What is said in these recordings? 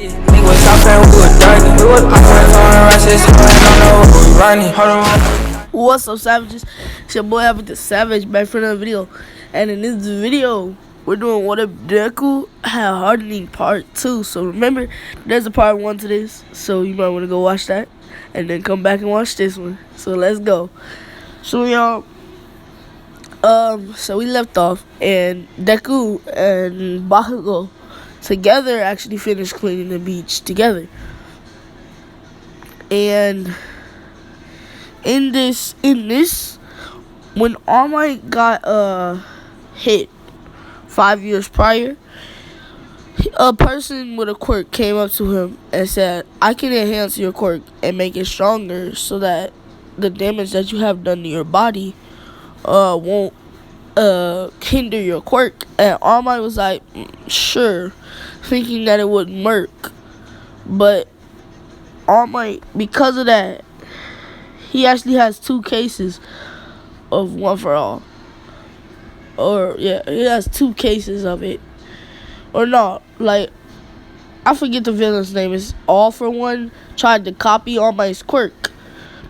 What's up, savages? It's your boy Having the Savage back for another video. And in this video, we're doing what if deku had hardening part 2. So remember, there's a part 1 to this, so you might want to go watch that and then come back and watch this one. So let's go. So y'all, so we left off, and Deku and Bakugo together actually finished cleaning the beach together. And in this, when All Might got hit 5 years prior, a person with a quirk came up to him and said, "I can enhance your quirk and make it stronger so that the damage that you have done to your body won't hinder your quirk." And All Might was like, "Sure," thinking that it would work. But All Might, because of that, he actually has 2 cases of One for All. Or, yeah, he has 2 cases of it. Or not, like, I forget the villain's name. It's All for One tried to copy All Might's quirk.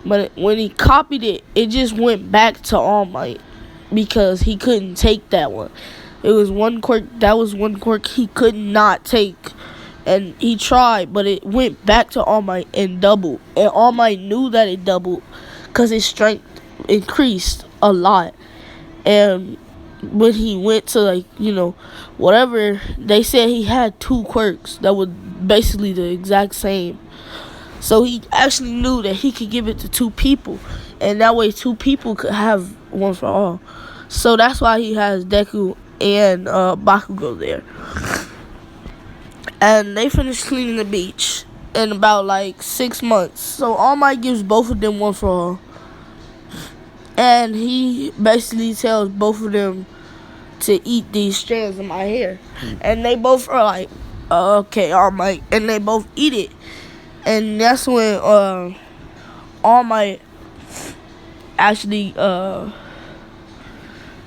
But when he copied it, it just went back to All Might because he couldn't take that one. It was one quirk, that was one quirk he could not take. And he tried, but it went back to All Might and doubled. And All Might knew that it doubled because his strength increased a lot. And when he went to, like, whatever, they said he had 2 quirks that were basically the exact same. So he actually knew that he could give it to 2 people. And that way 2 people could have One for All. So that's why he has Deku and Bakugo there. And they finished cleaning the beach in about like 6 months. So All Might gives both of them One for All. And he basically tells both of them to eat these strands of my hair. And they both are like, "Okay, All Might." And they both eat it. And that's when All Might actually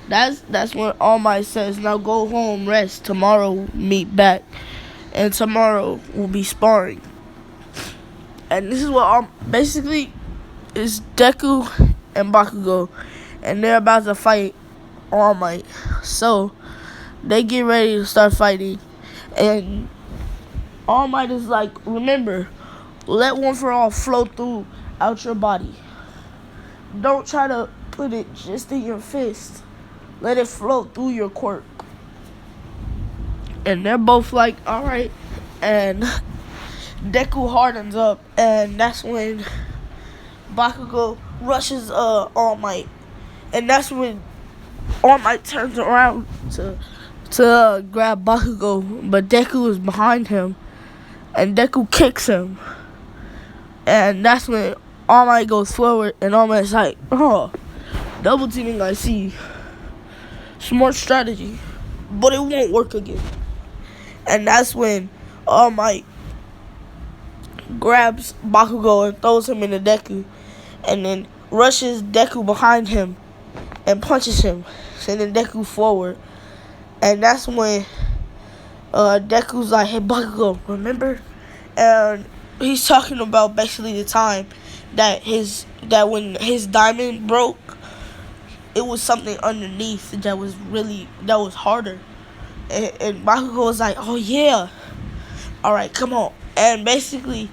that's when All Might says, "Now go home, rest. Tomorrow meet back. And tomorrow will be sparring." And this is what basically is Deku and Bakugo, and they're about to fight All Might. So they get ready to start fighting, and All Might is like, "Remember, let One for All flow through out your body. Don't try to put it just in your fist. Let it flow through your quirk." And they're both like, "Alright." And Deku hardens up, and that's when Bakugo rushes All Might. And that's when All Might turns around to grab Bakugo, but Deku is behind him, and Deku kicks him. And that's when All Might goes forward, and All Might's like, "Oh, double teaming, I see. Smart strategy, but it won't work again." And that's when All Might grabs Bakugo and throws him into Deku, and then rushes Deku behind him and punches him, sending Deku forward. And that's when Deku's like, "Hey, Bakugo, remember?" And he's talking about basically the time that when his diamond broke, it was something underneath that was harder. And Bakugo was like, "Oh yeah, alright, come on." And basically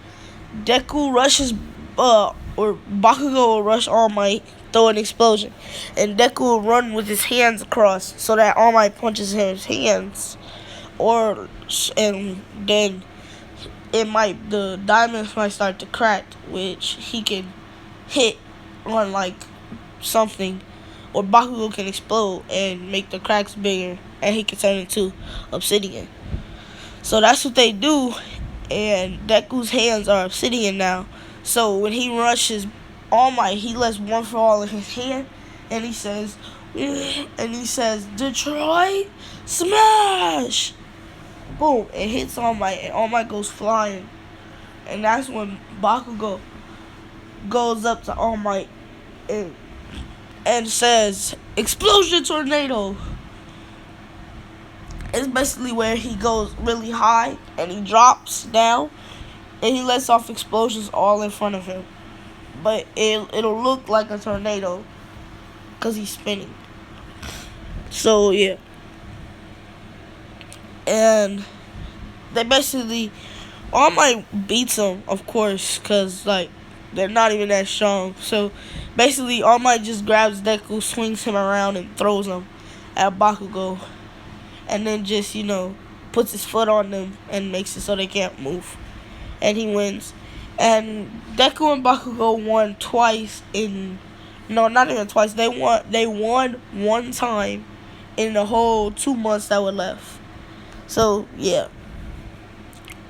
Deku rushes or Bakugo will rush All Might, throw an explosion, and Deku will run with his hands across so that All Might punches his hands, and then the diamonds might start to crack, which he can hit on like something, or Bakugo can explode and make the cracks bigger, and he can turn into obsidian. So that's what they do, and Deku's hands are obsidian now. So when he rushes All Might, he lets One for All in his hand, and he says, "Detroit, smash!" Boom, it hits All Might, and All Might goes flying. And that's when Bakugo goes up to All Might and says, "Explosion tornado." It's basically where he goes really high and he drops down and he lets off explosions all in front of him. But it'll look like a tornado because he's spinning. So yeah, and they basically All Might beats him, of course, because like they're not even that strong. So basically, All Might just grabs Deku, swings him around, and throws him at Bakugo, and then just puts his foot on them and makes it so they can't move, and he wins. And Deku and Bakugo won twice in no, not even twice. They won one time in the whole 2 months that were left. So yeah.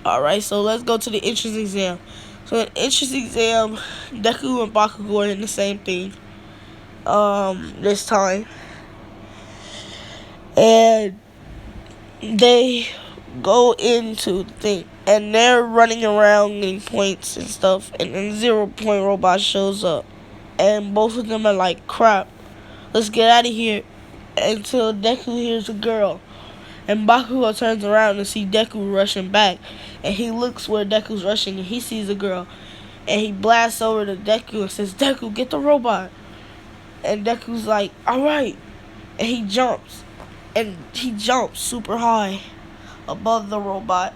Alright, so let's go to the entrance exam. So in entrance exam, Deku and Bakugo are in the same thing. This time. And they go into the thing. And they're running around getting points and stuff. And then 0 Point Robot shows up. And both of them are like, crap, let's get out of here. Until Deku hears a girl. And Bakugo turns around and sees Deku rushing back. And he looks where Deku's rushing and he sees a girl. And he blasts over to Deku and says, Deku, get the robot. And Deku's like, alright. And he jumps. And he jumps super high above the robot.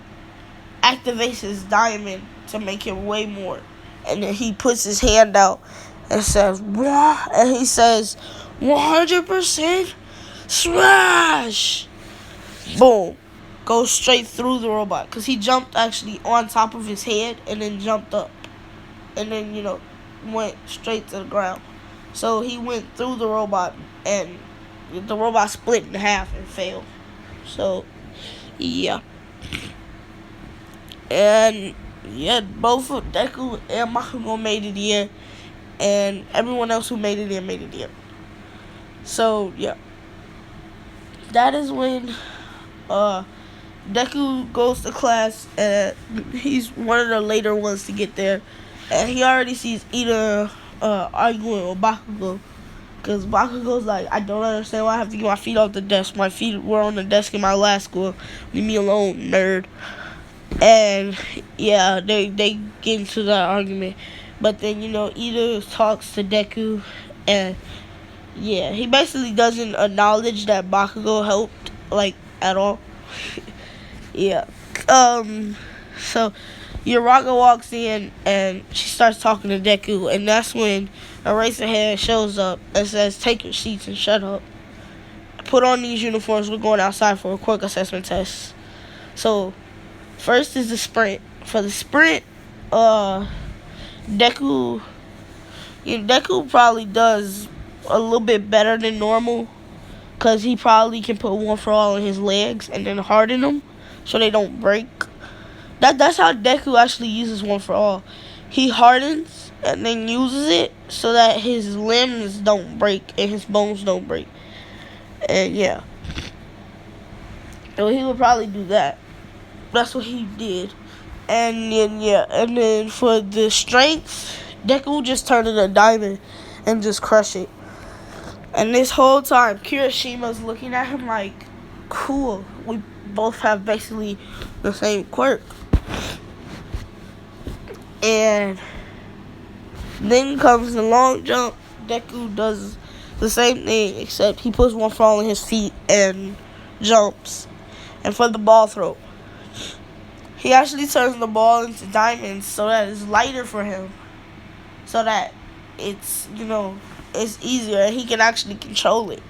Activates his diamond to make it way more. And then he puts his hand out and says, what? And he says, 100% smash! Boom. Goes straight through the robot. Because he jumped actually on top of his head and then jumped up. And then, went straight to the ground. So he went through the robot and the robot split in half and failed. So, yeah. And, yeah, both of Deku and Bakugo made it in. And everyone else who made it in made it in. So, yeah. That is when Deku goes to class, and he's one of the later ones to get there. And he already sees Ida arguing with Bakugo. Because Bakugo's like, I don't understand why I have to get my feet off the desk. My feet were on the desk in my last school. Leave me alone, nerd. And, yeah, they get into that argument. But then, Ida talks to Deku. And, yeah, he basically doesn't acknowledge that Bakugo helped, like, at all. Yeah. So Uraka walks in and she starts talking to Deku, and that's when Eraserhead shows up and says, take your seats and shut up. Put on these uniforms, we're going outside for a quick assessment test. So first is the sprint. For the sprint, Deku probably does a little bit better than normal. Because he probably can put one for all in his legs and then harden them so they don't break. That's how Deku actually uses one for all. He hardens and then uses it so that his limbs don't break and his bones don't break. And yeah. So he would probably do that. That's what he did. And then yeah. And then for the strength, Deku will just turn it a diamond and just crush it. And this whole time, Kirishima's looking at him like, cool, we both have basically the same quirk. And then comes the long jump. Deku does the same thing, except he puts one for all in his feet and jumps. And for the ball throw, he actually turns the ball into diamonds so that it's lighter for him. So that it's, it's easier and he can actually control it.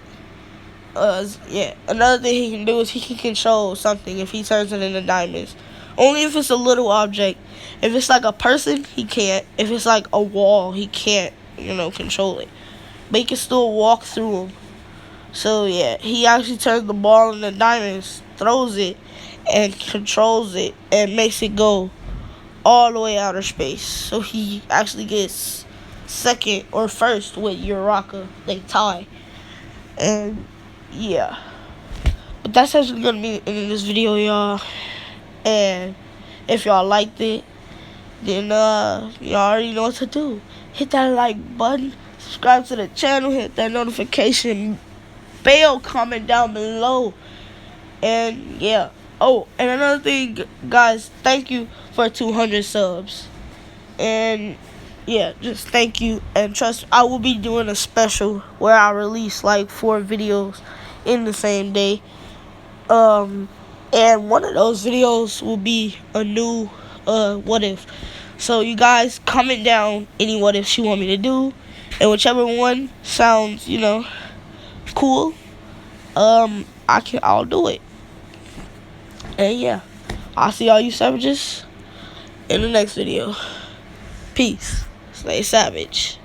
Yeah. Another thing he can do is he can control something if he turns it into diamonds. Only if it's a little object. If it's like a person, he can't. If it's like a wall, he can't, control it. But he can still walk through them. So yeah, he actually turns the ball into diamonds, throws it, and controls it, and makes it go all the way outer space. So he actually gets second or first with Uraka. They tie. And yeah. But that's actually gonna be in this video, y'all. And if y'all liked it, then y'all already know what to do. Hit that like button, subscribe to the channel, hit that notification bell, comment down below. And yeah. Oh, and another thing, guys, thank you for 200 subs. And yeah, just thank you. And trust, I will be doing a special where I release like 4 videos in the same day. And one of those videos will be a new what if. So you guys comment down any what ifs you want me to do, and whichever one sounds, cool, I'll do it. And yeah, I'll see all you savages in the next video. Peace. Stay savage.